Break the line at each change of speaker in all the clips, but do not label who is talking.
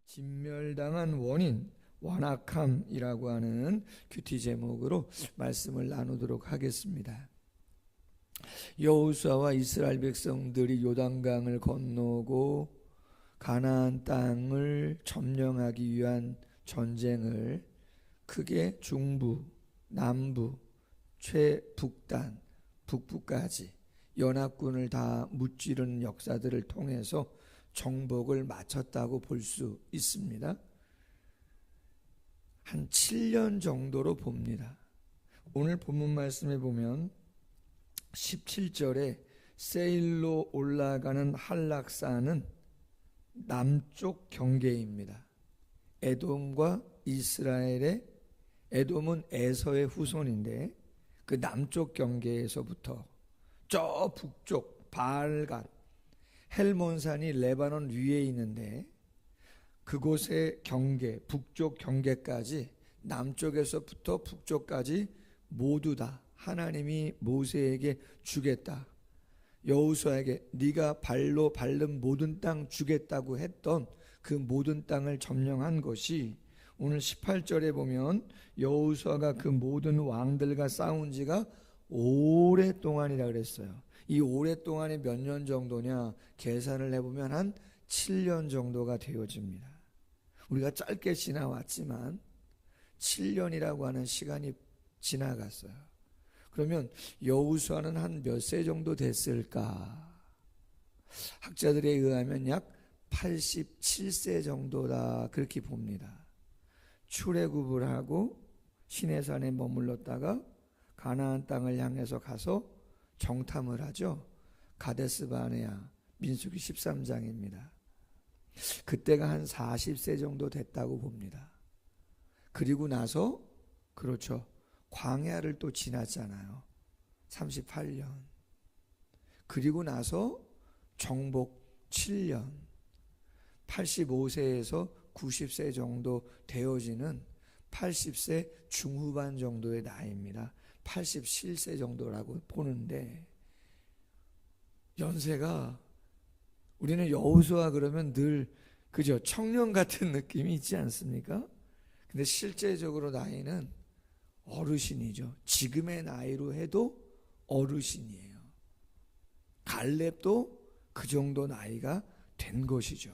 진멸당한 원인, 완악함이라고 하는 큐티 제목으로 말씀을 나누도록 하겠습니다. 여호수아와 이스라엘 백성들이 요단강을 건너고 가나안 땅을 점령하기 위한 전쟁을 크게 중부, 남부, 최북단, 북부까지 연합군을 다 무찌르는 역사들을 통해서 정복을 마쳤다고 볼 수 있습니다. 한 7년 정도로 봅니다. 오늘 본문 말씀에 보면 17절에 세일로 올라가는 한락산은 남쪽 경계입니다. 에돔과 이스라엘의, 에돔은 에서의 후손인데 그 남쪽 경계에서부터 저 북쪽 바알갓, 헬몬산이 레바논 위에 있는데 그곳의 경계, 북쪽 경계까지, 남쪽에서부터 북쪽까지 모두 다 하나님이 모세에게 주겠다, 여호수아에게 네가 발로 밟는 모든 땅 주겠다고 했던 그 모든 땅을 점령한 것이 오늘 18절에 보면 여호수아가 그 모든 왕들과 싸운 지가 오랫동안이라 그랬어요. 이 오랫동안이 몇 년 정도냐 계산을 해보면 한 7년 정도가 되어집니다. 우리가 짧게 지나왔지만 7년이라고 하는 시간이 지나갔어요. 그러면 여호수아는 한 몇 세 정도 됐을까? 학자들에 의하면 약 87세 정도다 그렇게 봅니다. 출애굽을 하고 시내산에 머물렀다가 가나안 땅을 향해서 가서 정탐을 하죠. 가데스 바네아, 민수기 13장입니다. 그때가 한 40세 정도 됐다고 봅니다. 그리고 나서 그렇죠, 광야를 또 지났잖아요. 38년. 그리고 나서 정복 7년. 85세에서 90세 정도 되어지는 80세 중후반 정도의 나이입니다. 87세 정도라고 보는데, 연세가 우리는 여호수아 그러면 늘 그죠, 청년 같은 느낌이 있지 않습니까? 근데 실제적으로 나이는 어르신이죠. 지금의 나이로 해도 어르신이에요. 갈렙도 그 정도 나이가 된 것이죠.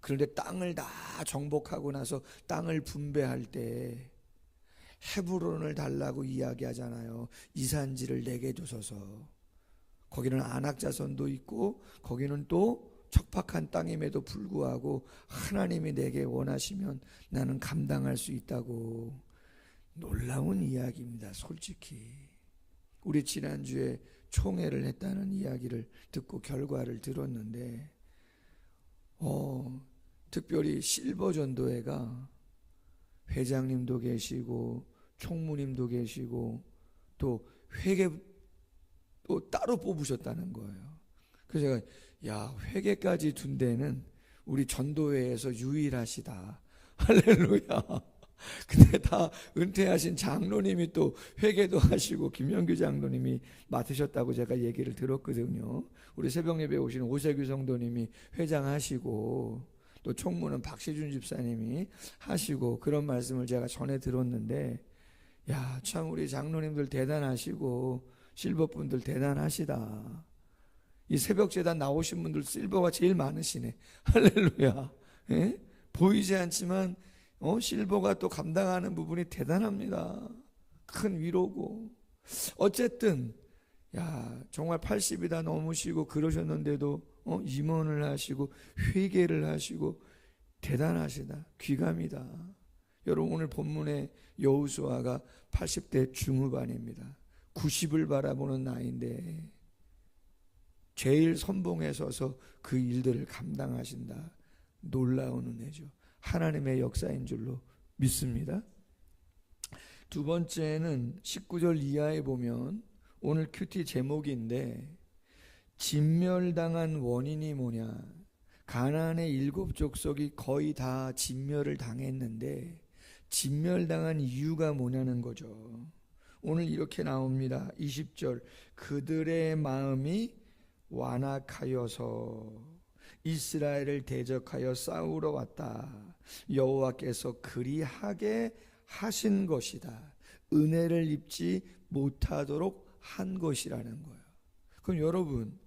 그런데 땅을 다 정복하고 나서 땅을 분배할 때 헤브론을 달라고 이야기하잖아요. 이 산지를 내게 주소서. 거기는 아낙 자손도 있고 거기는 또 척박한 땅임에도 불구하고 하나님이 내게 원하시면 나는 감당할 수 있다고. 놀라운 이야기입니다. 솔직히 우리 지난주에 총회를 했다는 이야기를 듣고 결과를 들었는데 특별히 실버 전도회가 회장님도 계시고 총무님도 계시고 또 회계 또 따로 뽑으셨다는 거예요. 그래서 제가 회계까지 둔 데는 우리 전도회에서 유일하시다. 할렐루야. 근데 다 은퇴하신 장로님이 또 회계도 하시고 김영규 장로님이 맡으셨다고 제가 얘기를 들었거든요. 우리 새벽 예배 오시는 오세규 성도님이 회장하시고 또 총무는 박시준 집사님이 하시고 그런 말씀을 제가 전해 들었는데, 참 우리 장로님들 대단하시고 실버분들 대단하시다. 이 새벽 제단 나오신 분들 실버가 제일 많으시네. 할렐루야. 예? 보이지 않지만 실버가 또 감당하는 부분이 대단합니다. 큰 위로고. 어쨌든 정말 80이 다 넘으시고 그러셨는데도 임원을 하시고 회계를 하시고 대단하시다. 귀감이다. 여러분, 오늘 본문의 여호수아가 80대 중후반입니다. 90을 바라보는 나이인데 제일 선봉에 서서 그 일들을 감당하신다. 놀라운 은혜죠. 하나님의 역사인 줄로 믿습니다. 두 번째는 19절 이하에 보면 오늘 큐티 제목인데, 진멸당한 원인이 뭐냐. 가나안의 7족속이 거의 다 진멸을 당했는데 진멸당한 이유가 뭐냐는 거죠. 오늘 이렇게 나옵니다. 20절, 그들의 마음이 완악하여서. 이스라엘을 대적하여 싸우러 왔다. 여호와께서 그리하게 하신 것이다. 은혜를 입지 못하도록 한 것이라는 거예요. 그럼 여러분,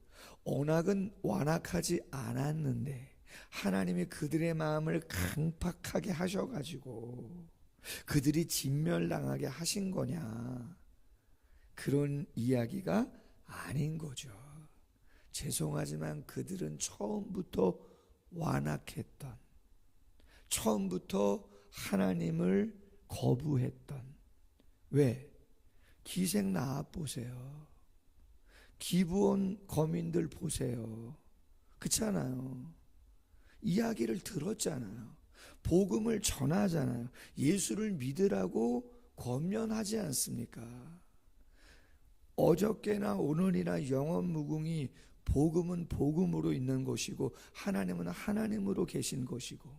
언약은 완악하지 않았는데 하나님이 그들의 마음을 강팍하게 하셔가지고 그들이 진멸당하게 하신 거냐? 그런 이야기가 아닌 거죠. 죄송하지만 그들은 처음부터 완악했던, 처음부터 하나님을 거부했던. 왜? 기생 나합 보세요. 기브온 거민들 보세요. 그렇잖아요. 이야기를 들었잖아요. 복음을 전하잖아요. 예수를 믿으라고 권면하지 않습니까? 어저께나 오늘이나 영원 무궁이 복음은 복음으로 있는 것이고 하나님은 하나님으로 계신 것이고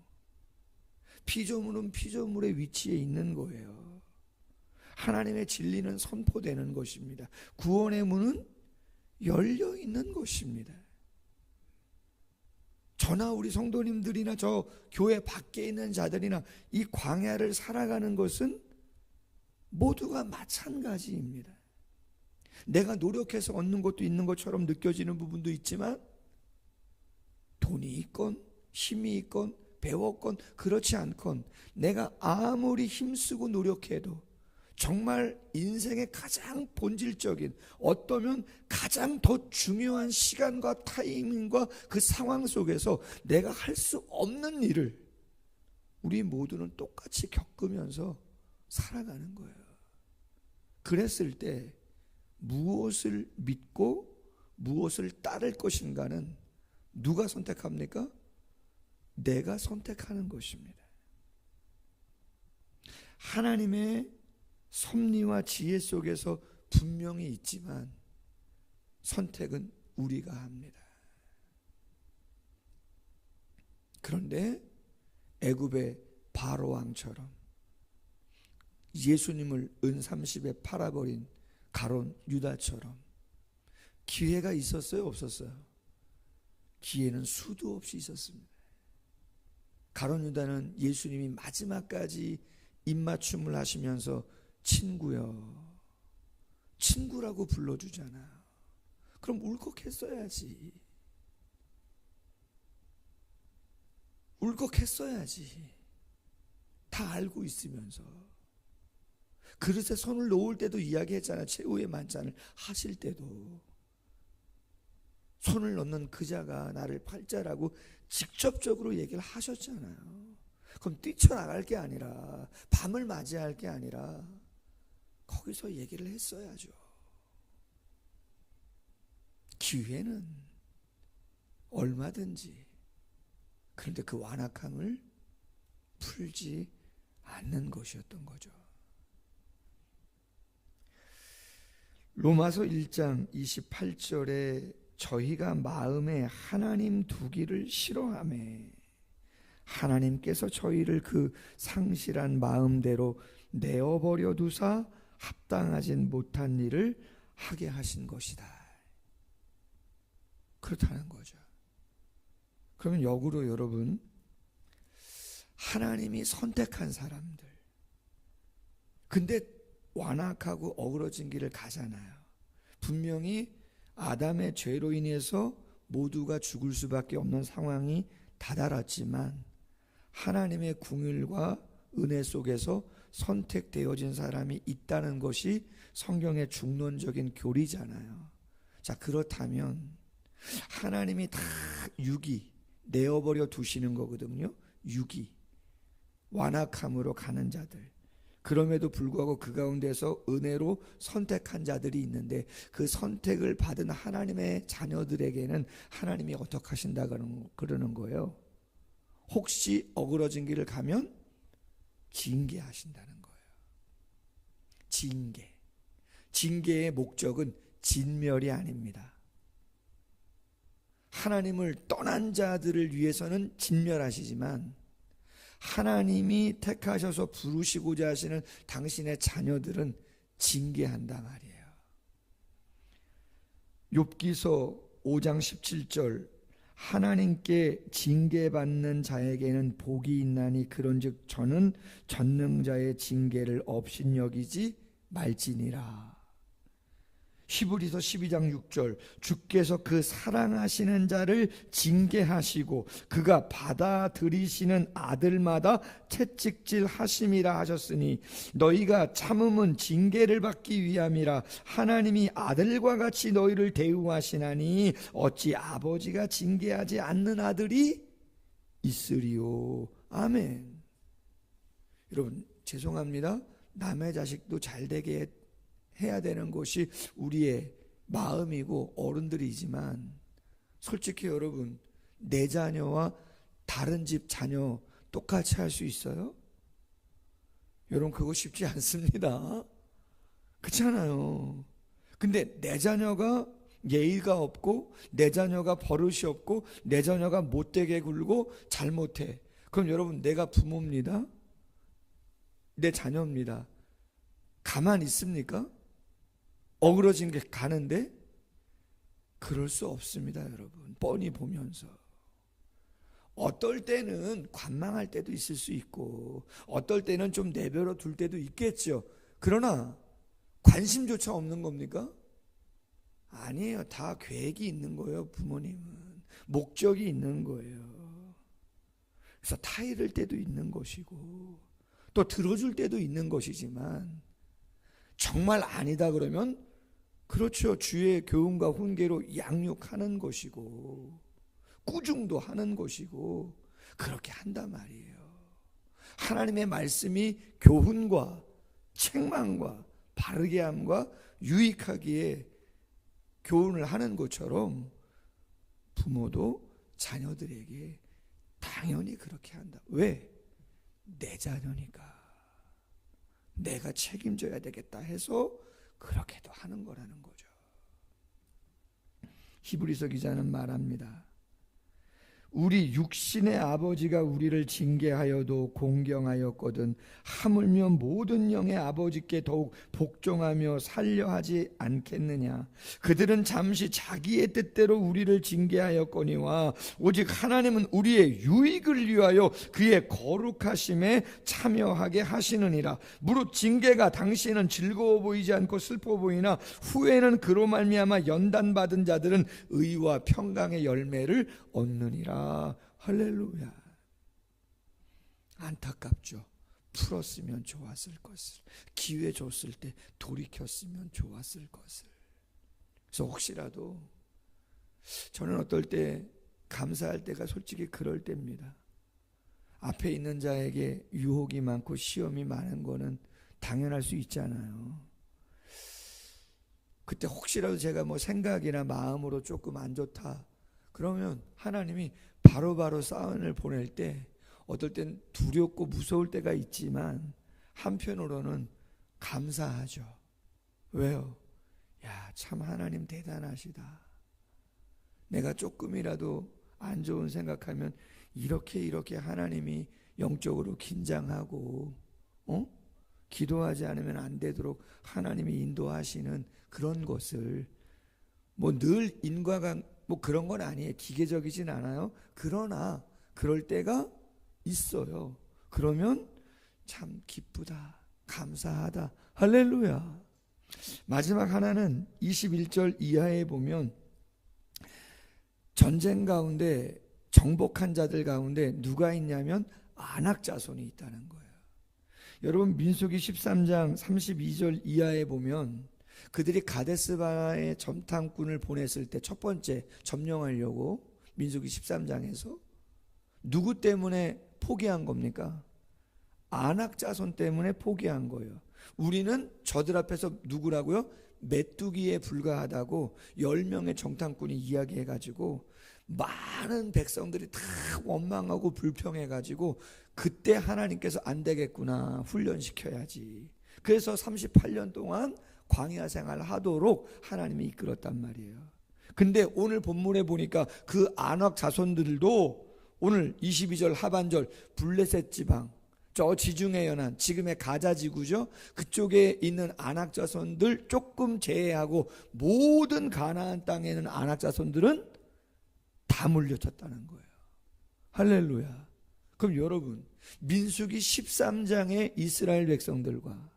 피조물은 피조물의 위치에 있는 거예요. 하나님의 진리는 선포되는 것입니다. 구원의 문은 열려 있는 것입니다. 저나 우리 성도님들이나 저 교회 밖에 있는 자들이나 이 광야를 살아가는 것은 모두가 마찬가지입니다. 내가 노력해서 얻는 것도 있는 것처럼 느껴지는 부분도 있지만 돈이 있건 힘이 있건 배웠건 그렇지 않건 내가 아무리 힘쓰고 노력해도 정말 인생의 가장 본질적인, 어떠면 가장 더 중요한 시간과 타이밍과 그 상황 속에서 내가 할 수 없는 일을 우리 모두는 똑같이 겪으면서 살아가는 거예요. 그랬을 때 무엇을 믿고 무엇을 따를 것인가는 누가 선택합니까? 내가 선택하는 것입니다. 하나님의 섭리와 지혜 속에서 분명히 있지만 선택은 우리가 합니다. 그런데 애굽의 바로 왕처럼 예수님을 은30에 팔아버린 가론 유다처럼 기회가 있었어요, 없었어요? 기회는 수도 없이 있었습니다. 가론 유다는 예수님이 마지막까지 입맞춤을 하시면서 친구요, 친구라고 불러주잖아요. 그럼 울컥했어야지. 울컥했어야지. 다 알고 있으면서. 그릇에 손을 놓을 때도 이야기했잖아요. 최후의 만찬을 하실 때도 손을 넣는 그자가 나를 팔자라고 직접적으로 얘기를 하셨잖아요. 그럼 뛰쳐나갈 게 아니라, 밤을 맞이할 게 아니라 거기서 얘기를 했어야죠. 기회는 얼마든지. 그런데 그 완악함을 풀지 않는 것이었던 거죠. 로마서 1장 28절에 저희가 마음에 하나님 두기를 싫어하매 하나님께서 저희를 그 상실한 마음대로 내어버려 두사 합당하진 못한 일을 하게 하신 것이다. 그렇다는 거죠. 그러면 역으로 여러분, 하나님이 선택한 사람들, 근데 완악하고 어그러진 길을 가잖아요. 분명히 아담의 죄로 인해서 모두가 죽을 수밖에 없는 상황이 다다랐지만 하나님의 긍휼과 은혜 속에서 선택되어진 사람이 있다는 것이 성경의 중론적인 교리잖아요. 자, 그렇다면 하나님이 다 유기 내어버려 두시는 거거든요. 유기 완악함으로 가는 자들, 그럼에도 불구하고 그 가운데서 은혜로 선택한 자들이 있는데 그 선택을 받은 하나님의 자녀들에게는 하나님이 어떻게 하신다 그러는 거예요. 혹시 어그러진 길을 가면 징계하신다는 거예요. 징계의 목적은 진멸이 아닙니다. 하나님을 떠난 자들을 위해서는 진멸하시지만 하나님이 택하셔서 부르시고자 하시는 당신의 자녀들은 징계한다 말이에요. 욥기서 5장 17절 하나님께 징계받는 자에게는 복이 있나니 그런즉 저는 전능자의 징계를 업신여기지 말지니라. 히브리서 12장 6절 주께서 그 사랑하시는 자를 징계하시고 그가 받아들이시는 아들마다 채찍질 하심이라 하셨으니 너희가 참음은 징계를 받기 위함이라. 하나님이 아들과 같이 너희를 대우하시나니 어찌 아버지가 징계하지 않는 아들이 있으리요. 아멘. 여러분 죄송합니다. 남의 자식도 잘 되게 해야 되는 것이 우리의 마음이고 어른들이지만 솔직히 여러분 내 자녀와 다른 집 자녀 똑같이 할 수 있어요? 여러분 그거 쉽지 않습니다. 그렇잖아요. 근데 내 자녀가 예의가 없고 내 자녀가 버릇이 없고 내 자녀가 못되게 굴고 잘못해. 그럼 여러분 내가 부모입니다. 내 자녀입니다. 가만히 있습니까? 어그러진 게 가는데? 그럴 수 없습니다, 여러분. 뻔히 보면서. 어떨 때는 관망할 때도 있을 수 있고 어떨 때는 좀 내버려 둘 때도 있겠죠. 그러나 관심조차 없는 겁니까? 아니에요. 다 계획이 있는 거예요. 부모님은 목적이 있는 거예요. 그래서 타이를 때도 있는 것이고 또 들어줄 때도 있는 것이지만 정말 아니다 그러면 그렇죠. 주의 교훈과 훈계로 양육하는 것이고 꾸중도 하는 것이고 그렇게 한단 말이에요. 하나님의 말씀이 교훈과 책망과 바르게 함과 유익하기에 교훈을 하는 것처럼 부모도 자녀들에게 당연히 그렇게 한다. 왜? 내 자녀니까. 내가 책임져야 되겠다 해서 그렇게도 하는 거라는 거죠. 히브리서 기자는 말합니다. 우리 육신의 아버지가 우리를 징계하여도 공경하였거든 하물며 모든 영의 아버지께 더욱 복종하며 살려하지 않겠느냐. 그들은 잠시 자기의 뜻대로 우리를 징계하였거니와 오직 하나님은 우리의 유익을 위하여 그의 거룩하심에 참여하게 하시느니라. 무릇 징계가 당시에는 즐거워 보이지 않고 슬퍼 보이나 후에는 그로 말미암아 연단받은 자들은 의와 평강의 열매를 얻느니라. 할렐루야. 안타깝죠. 풀었으면 좋았을 것을, 기회 줬을 때 돌이켰으면 좋았을 것을. 그래서 혹시라도 저는 어떨 때 감사할 때가 솔직히 그럴 때입니다. 앞에 있는 자에게 유혹이 많고 시험이 많은 거는 당연할 수 있잖아요. 그때 혹시라도 제가 뭐 생각이나 마음으로 조금 안 좋다 그러면 하나님이 바로바로 사은을 보낼 때 어떨 땐 두렵고 무서울 때가 있지만 한편으로는 감사하죠. 왜요? 야, 참 하나님 대단하시다. 내가 조금이라도 안 좋은 생각하면 이렇게 하나님이 영적으로 긴장하고 기도하지 않으면 안 되도록 하나님이 인도하시는 그런 것을 뭐 늘 인과관 뭐 그런 건 아니에요. 기계적이진 않아요. 그러나 그럴 때가 있어요. 그러면 참 기쁘다, 감사하다. 할렐루야. 마지막 하나는 21절 이하에 보면 전쟁 가운데 정복한 자들 가운데 누가 있냐면 안악자손이 있다는 거예요. 여러분 민수기 13장 32절 이하에 보면 그들이 가데스바나에 점탐꾼을 보냈을 때 첫 번째 점령하려고 민수기 13장에서 누구 때문에 포기한 겁니까? 안악자손 때문에 포기한 거예요. 우리는 저들 앞에서 누구라고요? 메뚜기에 불과하다고 10명의 정탐꾼이 이야기해가지고 많은 백성들이 다 원망하고 불평해가지고 그때 하나님께서 안 되겠구나, 훈련시켜야지. 그래서 38년 동안 광야 생활을 하도록 하나님이 이끌었단 말이에요. 근데 오늘 본문에 보니까 그 안악 자손들도 오늘 22절 하반절 블레셋 지방 저 지중해 연안 지금의 가자 지구죠. 그쪽에 있는 안악 자손들 조금 제외하고 모든 가나안 땅에 있는 안악 자손들은 다 물려쳤다는 거예요. 할렐루야. 그럼 여러분, 민수기 13장의 이스라엘 백성들과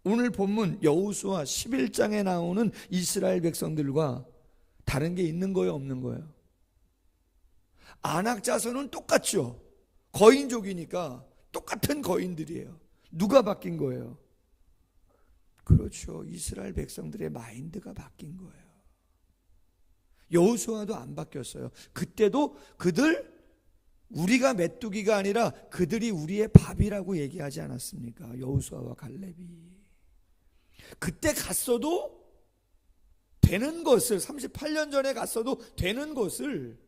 오늘 본문 여호수아 11장에 나오는 이스라엘 백성들과 다른 게 있는 거예요, 없는 거예요? 아낙 자손은 똑같죠. 거인족이니까 똑같은 거인들이에요. 누가 바뀐 거예요? 그렇죠. 이스라엘 백성들의 마인드가 바뀐 거예요. 여호수아도 안 바뀌었어요. 그때도 그들, 우리가 메뚜기가 아니라 그들이 우리의 밥이라고 얘기하지 않았습니까? 여호수아와 갈렙이. 그때 갔어도 되는 것을, 38년 전에 갔어도 되는 것을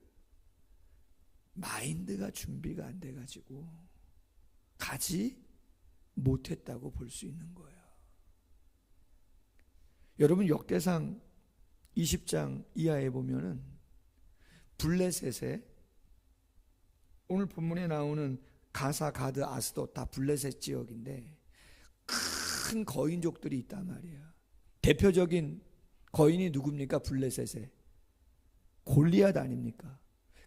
마인드가 준비가 안 돼가지고 가지 못했다고 볼 수 있는 거예요. 여러분, 역대상 20장 이하에 보면은 블레셋에, 오늘 본문에 나오는 가사, 가드, 아스돗 다 블레셋 지역인데 큰 거인족들이 있단 말이에요. 대표적인 거인이 누굽니까? 블레셋에 골리앗 아닙니까?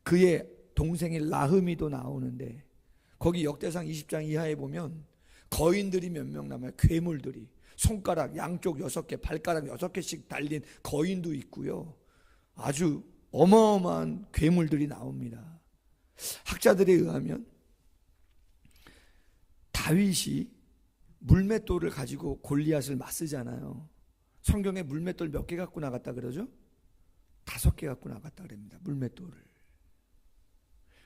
그의 동생이 라흐미도 나오는데 거기 역대상 20장 이하에 보면 거인들이 몇 명 남아요. 괴물들이 손가락 양쪽 6개, 발가락 6개씩 달린 거인도 있고요. 아주 어마어마한 괴물들이 나옵니다. 학자들에 의하면 다윗이 물맷돌을 가지고 골리앗을 맞서잖아요. 성경에 물맷돌 몇 개 갖고 나갔다 그러죠? 5개 갖고 나갔다 그럽니다. 물맷돌을.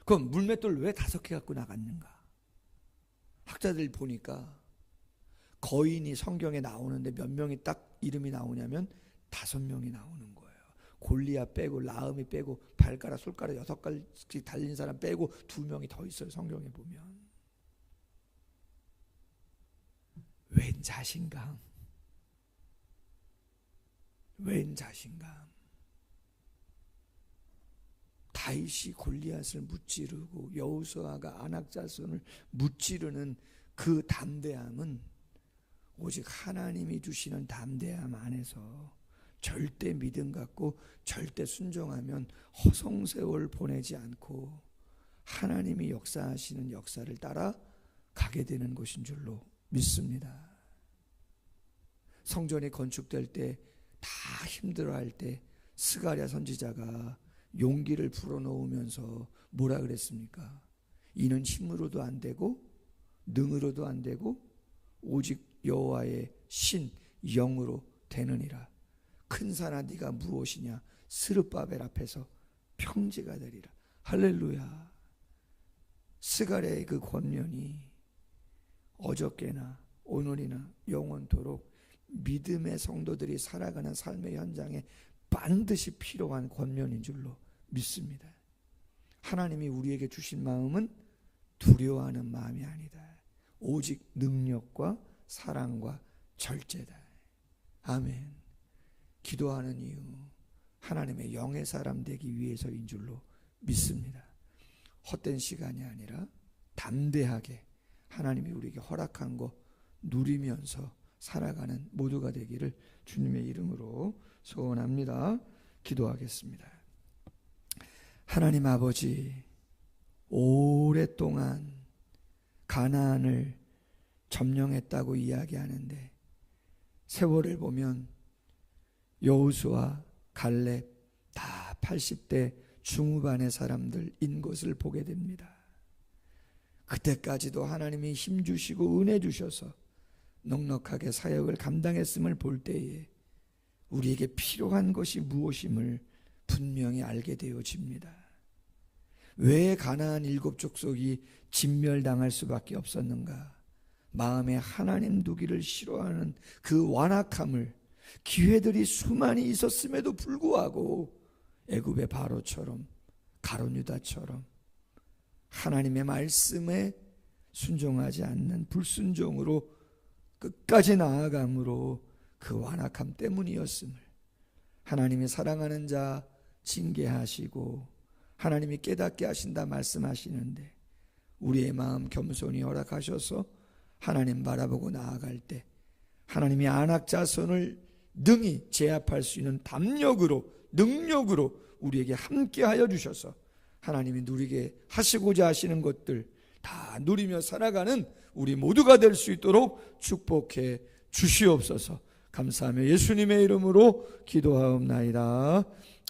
그럼 물맷돌 왜 5개 갖고 나갔는가? 학자들 보니까 거인이 성경에 나오는데 몇 명이 딱 이름이 나오냐면 5명이 나오는 거예요. 골리앗 빼고 라음이 빼고 발가락 손가락 6가지 달린 사람 빼고 2명이 더 있어요. 성경에 보면. 웬 자신감, 웬 자신감. 다윗이 골리앗을 무찌르고 여호수아가 아낙 자손을 무찌르는 그 담대함은 오직 하나님이 주시는 담대함 안에서 절대 믿음 갖고 절대 순종하면 허송세월 보내지 않고 하나님이 역사하시는 역사를 따라 가게 되는 것인 줄로 믿습니다. 성전이 건축될 때 다 힘들어할 때 스가랴 선지자가 용기를 불어넣으면서 뭐라 그랬습니까? 이는 힘으로도 안 되고 능으로도 안 되고 오직 여호와의 신 영으로 되느니라. 큰 산아 네가 무엇이냐? 스룹바벨 앞에서 평지가 되리라. 할렐루야. 스가랴의 그 권면이 어저께나 오늘이나 영원토록 믿음의 성도들이 살아가는 삶의 현장에 반드시 필요한 권면인 줄로 믿습니다. 하나님이 우리에게 주신 마음은 두려워하는 마음이 아니다. 오직 능력과 사랑과 절제다. 아멘. 기도하는 이유, 하나님의 영의 사람 되기 위해서인 줄로 믿습니다. 헛된 시간이 아니라 담대하게 하나님이 우리에게 허락한 거 누리면서 살아가는 모두가 되기를 주님의 이름으로 소원합니다. 기도하겠습니다. 하나님 아버지, 오랫동안 가나안을 점령했다고 이야기하는데 세월을 보면 여호수아, 갈렙 다 80대 중후반의 사람들인 것을 보게 됩니다. 그때까지도 하나님이 힘 주시고 은혜 주셔서 넉넉하게 사역을 감당했음을 볼 때에 우리에게 필요한 것이 무엇임을 분명히 알게 되어집니다. 왜 가나안 7 족속이 진멸당할 수밖에 없었는가? 마음에 하나님 두기를 싫어하는 그 완악함을, 기회들이 수많이 있었음에도 불구하고 애굽의 바로처럼 가룟 유다처럼 하나님의 말씀에 순종하지 않는 불순종으로 끝까지 나아감으로 그 완악함 때문이었음을 하나님이 사랑하는 자 징계하시고 하나님이 깨닫게 하신다 말씀하시는데 우리의 마음 겸손히 허락하셔서 하나님 바라보고 나아갈 때 하나님이 아낙 자손을 능히 제압할 수 있는 담력으로, 능력으로 우리에게 함께하여 주셔서 하나님이 누리게 하시고자 하시는 것들 다 누리며 살아가는 우리 모두가 될 수 있도록 축복해 주시옵소서. 감사하며 예수님의 이름으로 기도하옵나이다.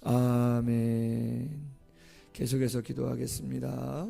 아멘. 계속해서 기도하겠습니다.